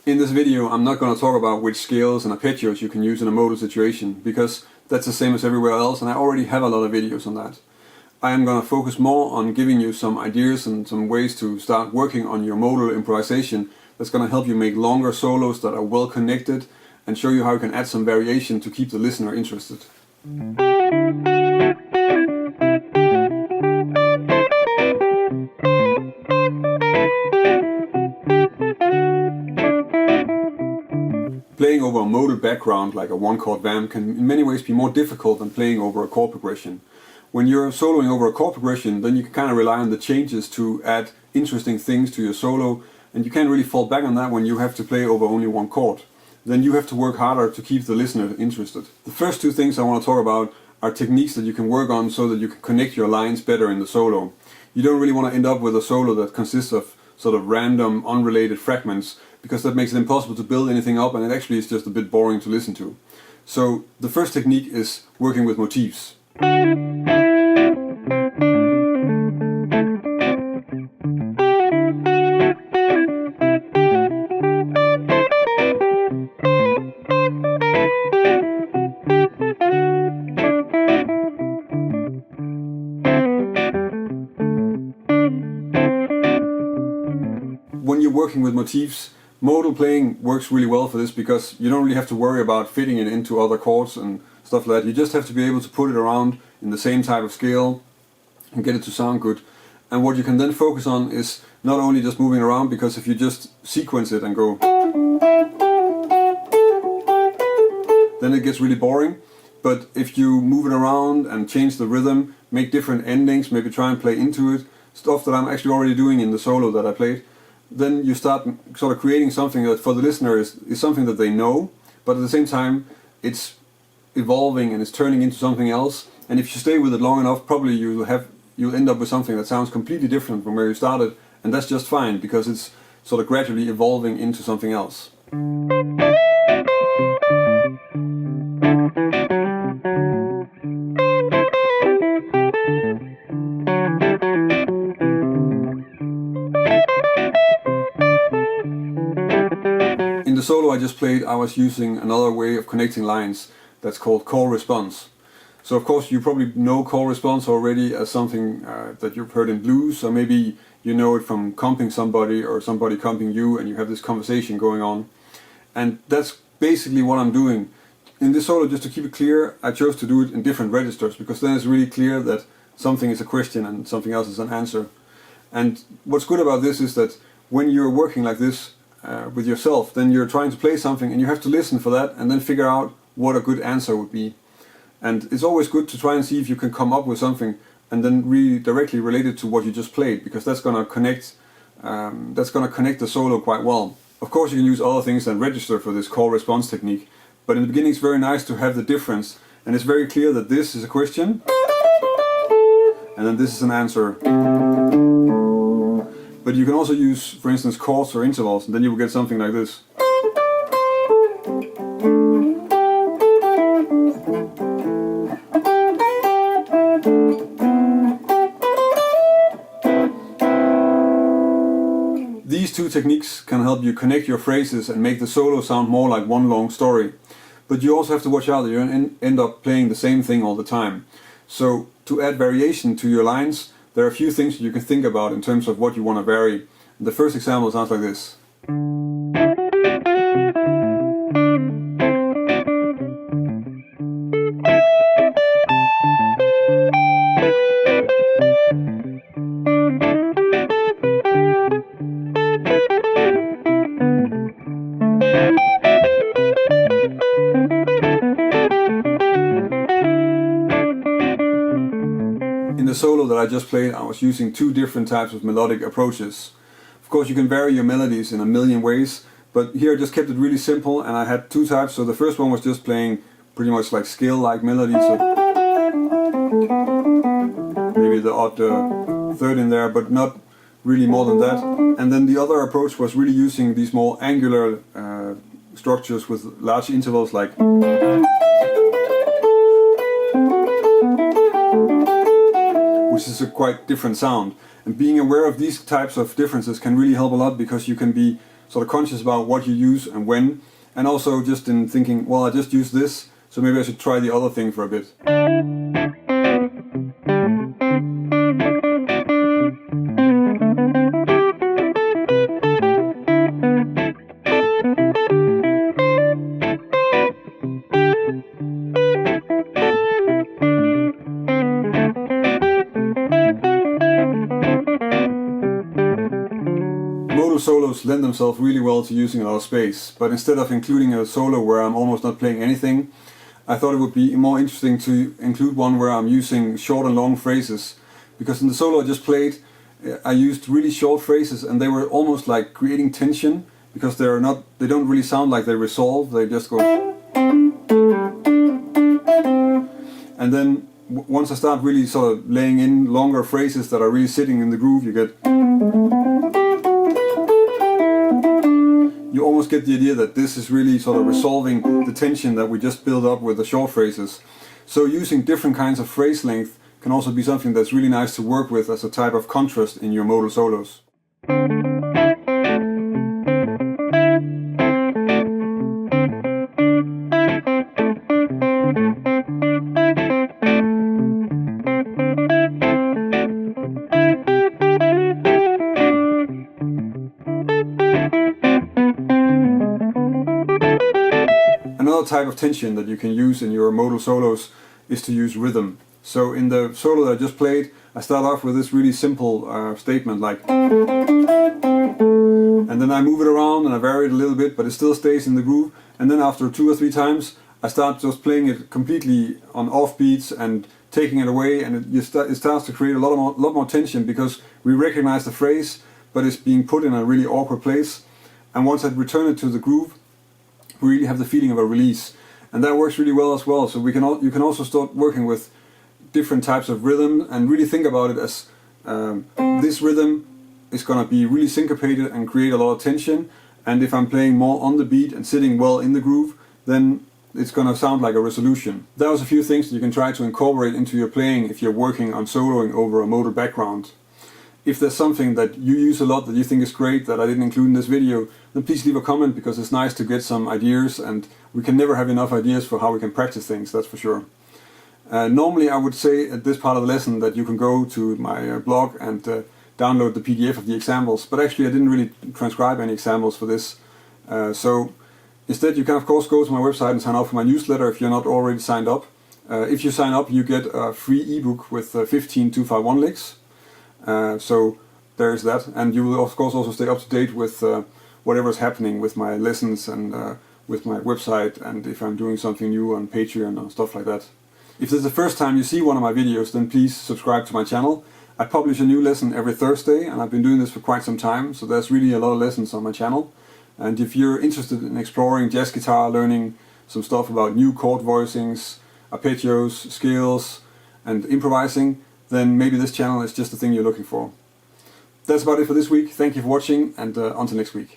In this video I'm not going to talk about which scales and arpeggios you can use in a modal situation, because that's the same as everywhere else and I already have a lot of videos on that. I am going to focus more on giving you some ideas and some ways to start working on your modal improvisation that's going to help you make longer solos that are well connected and show you how you can add some variation to keep the listener interested. Playing over a modal background like a one-chord vamp can in many ways be more difficult than playing over a chord progression. When you're soloing over a chord progression, then you can kind of rely on the changes to add interesting things to your solo, and you can't really fall back on that when you have to play over only one chord. Then you have to work harder to keep the listener interested. The first two things I want to talk about are techniques that you can work on so that you can connect your lines better in the solo. You don't really want to end up with a solo that consists of sort of random, unrelated fragments, because that makes it impossible to build anything up and it actually is just a bit boring to listen to. So the first technique is working with motifs. When you're working with motifs, modal playing works really well for this because you don't really have to worry about fitting it into other chords and stuff like that. You just have to be able to put it around in the same type of scale and get it to sound good. And what you can then focus on is not only just moving around, because if you just sequence it and go, then it gets really boring. But if you move it around and change the rhythm, make different endings, maybe try and play into it, stuff that I'm actually already doing in the solo that I played, then you start sort of creating something that for the listener is something that they know, but at the same time it's evolving and it's turning into something else. And if you stay with it long enough, probably you'll end up with something that sounds completely different from where you started, and that's just fine because it's sort of gradually evolving into something else. In the solo I just played, I was using another way of connecting lines that's called call response. So of course you probably know call response already as something that you've heard in blues, or maybe you know it from comping somebody or somebody comping you and you have this conversation going on. And that's basically what I'm doing. In this solo, just to keep it clear, I chose to do it in different registers because then it's really clear that something is a question and something else is an answer. And what's good about this is that when you're working like this with yourself, then you're trying to play something and you have to listen for that and then figure out what a good answer would be. And it's always good to try and see if you can come up with something and then really directly relate it to what you just played, because that's going to connect the solo quite well. Of course you can use other things than register for this call response technique, but in the beginning it's very nice to have the difference, and it's very clear that this is a question and then this is an answer. But you can also use, for instance, chords or intervals, and then you will get something like this. These two techniques can help you connect your phrases and make the solo sound more like one long story. But you also have to watch out that you don't end up playing the same thing all the time. So to add variation to your lines, there are a few things you can think about in terms of what you want to vary. The first example sounds like this. In the solo that I just played, I was using two different types of melodic approaches. Of course you can vary your melodies in a million ways, but here I just kept it really simple and I had two types. So the first one was just playing pretty much like scale-like melodies, so maybe the odd third in there, but not really more than that. And then the other approach was really using these more angular structures with large intervals, like which is a quite different sound. And being aware of these types of differences can really help a lot, because you can be sort of conscious about what you use and when, and also just in thinking, well, I just used this, so maybe I should try the other thing for a bit. Modal solos lend themselves really well to using a lot of space, but instead of including a solo where I'm almost not playing anything, I thought it would be more interesting to include one where I'm using short and long phrases, because in the solo I just played, I used really short phrases and they were almost like creating tension, because they don't really sound like they resolve, they just go. And then once I start really sort of laying in longer phrases that are really sitting in the groove, you get. You almost get the idea that this is really sort of resolving the tension that we just build up with the short phrases. So using different kinds of phrase length can also be something that's really nice to work with as a type of contrast in your modal solos. Another type of tension that you can use in your modal solos is to use rhythm. So in the solo that I just played, I start off with this really simple statement like, and then I move it around and I vary it a little bit, but it still stays in the groove. And then after 2 or 3 times, I start just playing it completely on off beats and taking it away, and it starts to create a lot more tension, because we recognize the phrase, but it's being put in a really awkward place. And once I return it to the groove, we really have the feeling of a release, and that works really well as well. So you can also start working with different types of rhythm and really think about it as this rhythm is going to be really syncopated and create a lot of tension, and if I'm playing more on the beat and sitting well in the groove, then it's going to sound like a resolution. That was a few things that you can try to incorporate into your playing if you're working on soloing over a modal background. If there's something that you use a lot that you think is great that I didn't include in this video, then please leave a comment, because it's nice to get some ideas, and we can never have enough ideas for how we can practice things, that's for sure. Normally I would say at this part of the lesson that you can go to my blog and download the PDF of the examples, but actually I didn't really transcribe any examples for this. So instead you can of course go to my website and sign up for my newsletter if you're not already signed up. If you sign up, you get a free ebook with 15 251 licks. So there's that, and you will of course also stay up to date with whatever's happening with my lessons and with my website, and if I'm doing something new on Patreon and stuff like that. If this is the first time you see one of my videos, then please subscribe to my channel. I publish a new lesson every Thursday, and I've been doing this for quite some time, so there's really a lot of lessons on my channel. And if you're interested in exploring jazz guitar, learning some stuff about new chord voicings, arpeggios, scales, and improvising, then maybe this channel is just the thing you're looking for. That's about it for this week. Thank you for watching, and until next week.